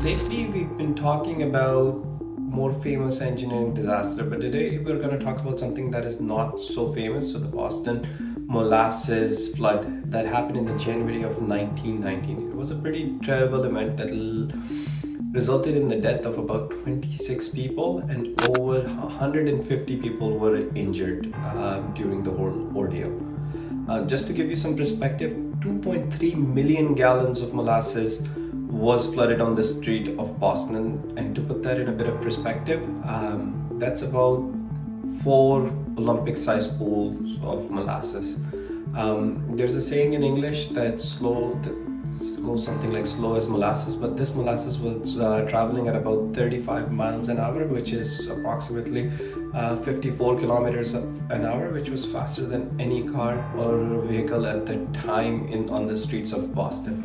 Lately, we've been talking about more famous engineering disaster, but today we're going to talk about something that is not so famous. So, the Boston Molasses Flood that happened in the January of 1919. It was a pretty terrible event that resulted in the death of about 26 people, and over 150 people were injured during the whole ordeal. Just to give you some perspective, 2.3 million gallons of molasses was flooded on the street of Boston. And to put that in a bit of perspective, that's about four Olympic-sized pools of molasses. There's a saying in English that goes something like slow as molasses, but this molasses was traveling at about 35 miles an hour, which is approximately 54 kilometers an hour, which was faster than any car or vehicle at the time on the streets of Boston.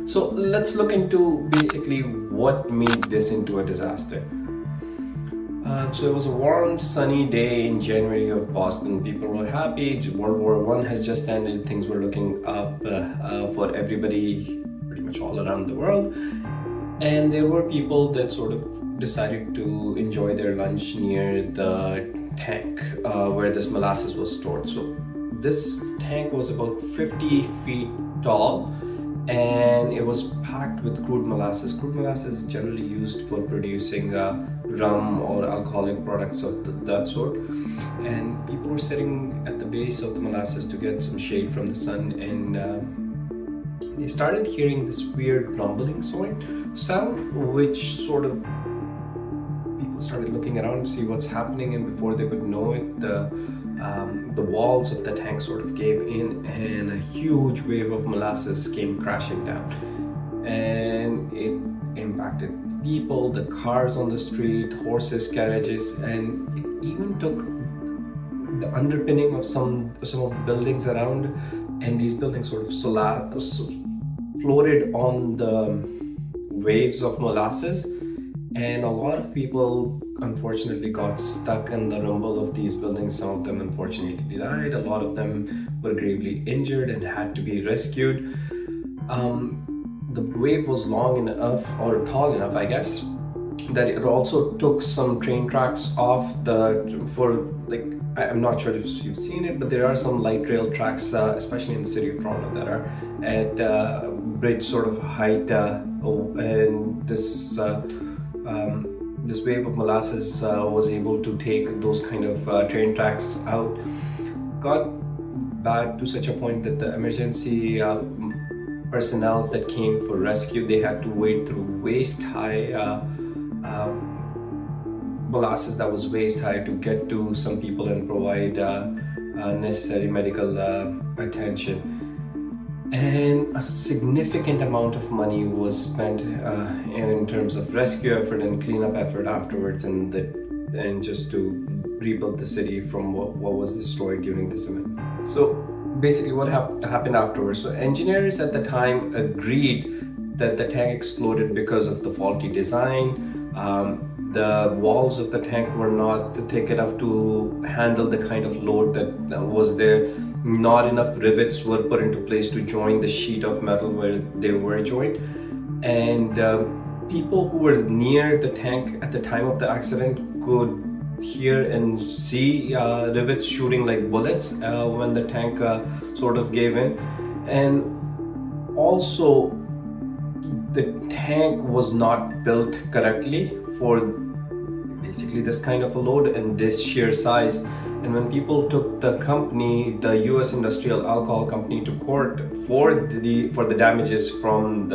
So let's look into basically what made this into a disaster. So it was a warm, sunny day in January of Boston. People were happy. World War I has just ended. Things were looking up for everybody, pretty much all around the world. And there were people that sort of decided to enjoy their lunch near the tank where this molasses was stored. So this tank was about 50 feet tall, and it was packed with crude molasses. Crude molasses is generally used for producing rum or alcoholic products of that sort. And people were sitting at the base of the molasses to get some shade from the sun, and they started hearing this weird rumbling sound, which sort of people started looking around to see what's happening, and before they could know it, the walls of the tank sort of gave in, and a huge wave of molasses came crashing down, and it impacted people, the cars on the street, horses, carriages, and it even took the underpinning of some of the buildings around, and these buildings sort of floated on the waves of molasses, and a lot of people unfortunately got stuck in the rumble of these buildings. Some of them unfortunately died. A lot of them were gravely injured and had to be rescued. The wave was long enough, or tall enough, I guess, that it also took some train tracks off I'm not sure if you've seen it, but there are some light rail tracks, especially in the city of Toronto, that are at bridge sort of height, and this wave of molasses was able to take those kind of train tracks out. Got bad to such a point that the emergency personnel that came for rescue, they had to wade through waist-high molasses that was waist-high to get to some people and provide necessary medical attention. And a significant amount of money was spent in terms of rescue effort and cleanup effort afterwards, and just to rebuild the city from what was destroyed during this event. So basically what happened afterwards, so engineers at the time agreed that the tank exploded because of the faulty design. The walls of the tank were not thick enough to handle the kind of load that was there. Not enough rivets were put into place to join the sheet of metal where they were joined. And people who were near the tank at the time of the accident could hear and see rivets shooting like bullets when the tank sort of gave in. And also, the tank was not built correctly for basically this kind of a load and this sheer size. And when people took the company, the U.S. Industrial Alcohol Company, to court for the damages from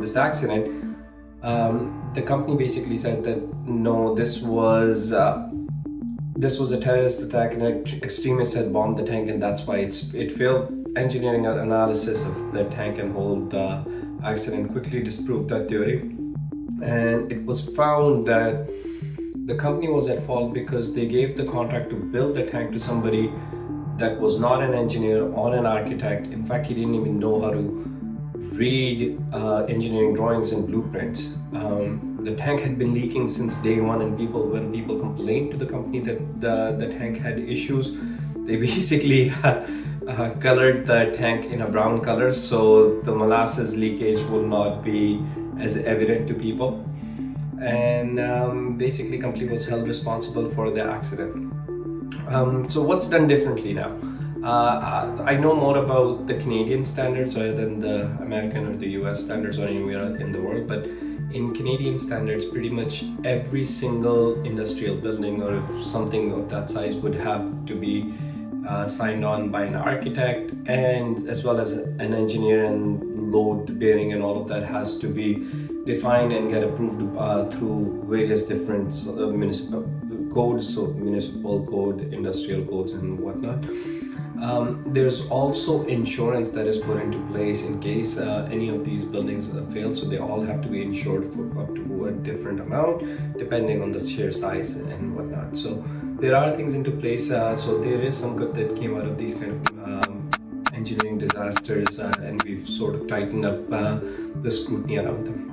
this accident, the company basically said that no, this was a terrorist attack, and extremists had bombed the tank, and that's why it failed. Engineering analysis of the tank and hold accident quickly disproved that theory, and it was found that the company was at fault because they gave the contract to build the tank to somebody that was not an engineer or an architect. In fact, he didn't even know how to read engineering drawings and blueprints. The tank had been leaking since day one, and when people complained to the company that the tank had issues, they basically colored the tank in a brown color, so the molasses leakage will not be as evident to people. And basically, company was held responsible for the accident. So what's done differently now? I know more about the Canadian standards rather than the American or the US standards or anywhere in the world, but in Canadian standards, pretty much every single industrial building or something of that size would have to be signed on by an architect, and as well as an engineer, and load bearing and all of that has to be defined and get approved through various different municipal codes, so municipal code, industrial codes, and whatnot. There's also insurance that is put into place in case any of these buildings fail, so they all have to be insured for up to a different amount depending on the sheer size and whatnot. So there are things into place, so there is some good that came out of these kind of engineering disasters, and we've sort of tightened up the scrutiny around them.